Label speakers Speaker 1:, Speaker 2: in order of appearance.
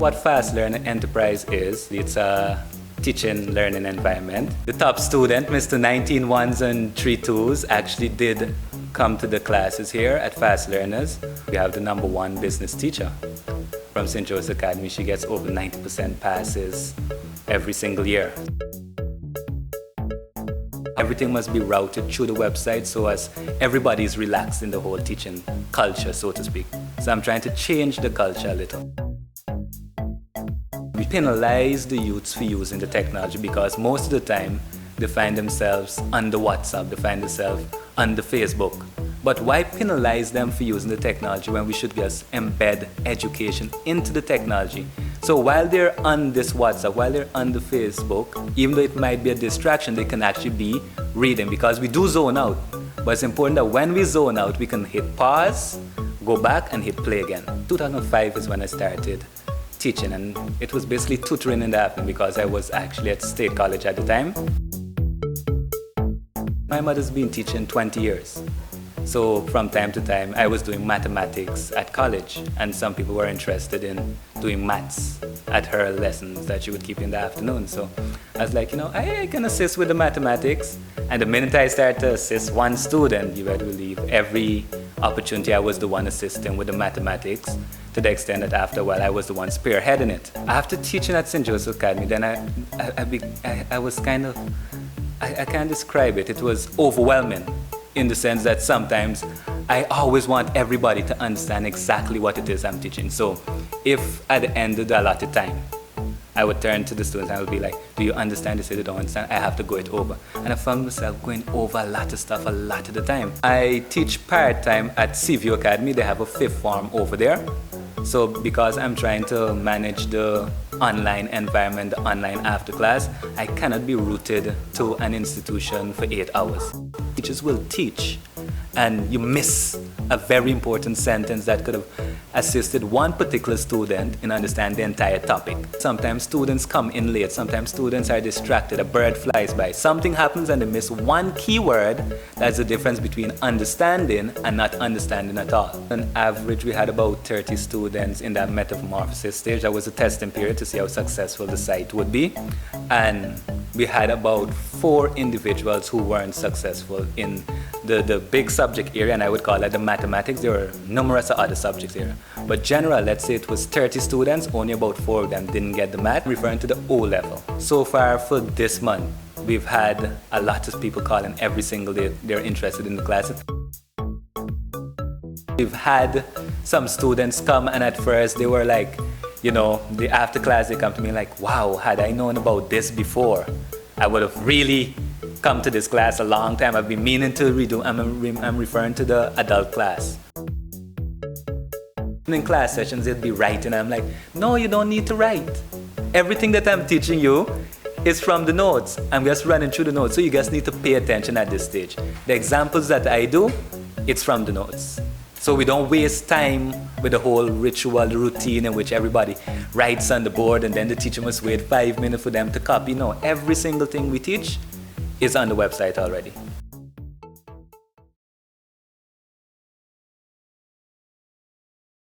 Speaker 1: What Fast Learning Enterprise is, it's a teaching learning environment. The top student, Mr. 19 ones and 3 twos, actually did come to the classes here at Fast Learnerz. We have the #1 business teacher from St. Joseph's Academy. She gets over 90% passes every single year. Everything must be routed through the website so as everybody is relaxed in the whole teaching culture, so to speak. So I'm trying to change the culture a little. We penalize the youths for using the technology because most of the time they find themselves under WhatsApp, they find themselves under Facebook. But why penalize them for using the technology when we should just embed education into the technology? So while they're on this WhatsApp, while they're on the Facebook, even though it might be a distraction, they can actually be reading because we do zone out. But it's important that when we zone out, we can hit pause, go back and hit play again. 2005 is when I started teaching, and it was basically tutoring in the afternoon because I was actually at State College at the time. My mother's been teaching 20 years. So from time to time, I was doing mathematics at college, and some people were interested in doing maths at her lessons that she would keep in the afternoon. So I was like, I can assist with the mathematics. And the minute I started to assist one student, you better believe every opportunity I was the one assisting with the mathematics, to the extent that after a while I was the one spearheading it. After teaching at St. Joseph's Academy, then I was kind of, I can't describe it. It was overwhelming in the sense that sometimes I always want everybody to understand exactly what it is I'm teaching. So if at the end of the allotted time, I would turn to the students and I would be like, do you understand this? If you don't understand, I have to go it over. And I found myself going over a lot of stuff a lot of the time. I teach part-time at Seaview Academy. They have a 5th form over there. So because I'm trying to manage the online environment, the online after class, I cannot be rooted to an institution for 8 hours. Teachers will teach and you miss a very important sentence that could have assisted one particular student in understanding the entire topic. Sometimes students come in late, sometimes students are distracted, a bird flies by, something happens and they miss one key word. That's the difference between understanding and not understanding at all. On average, we had about 30 students in that metamorphosis stage. That was a testing period to see how successful the site would be. And we had about 4 individuals who weren't successful in the big subject area, and I would call that the mathematics. There were numerous other subjects here. But general, let's say it was 30 students, only about 4 of them didn't get the math, referring to the O level. So far for this month, we've had a lot of people calling every single day. They're interested in the classes. We've had some students come and at first they were like, the after class they come to me like, wow, had I known about this before, I would have really come to this class a long time. I've been meaning to redo. I'm referring to the adult class. In class sessions, they'd be writing. I'm like, no, you don't need to write. Everything that I'm teaching you is from the notes. I'm just running through the notes. So you just need to pay attention at this stage. The examples that I do, it's from the notes. So we don't waste time with the whole ritual, the routine in which everybody writes on the board and then the teacher must wait 5 minutes for them to copy. No, every single thing we teach is on the website already.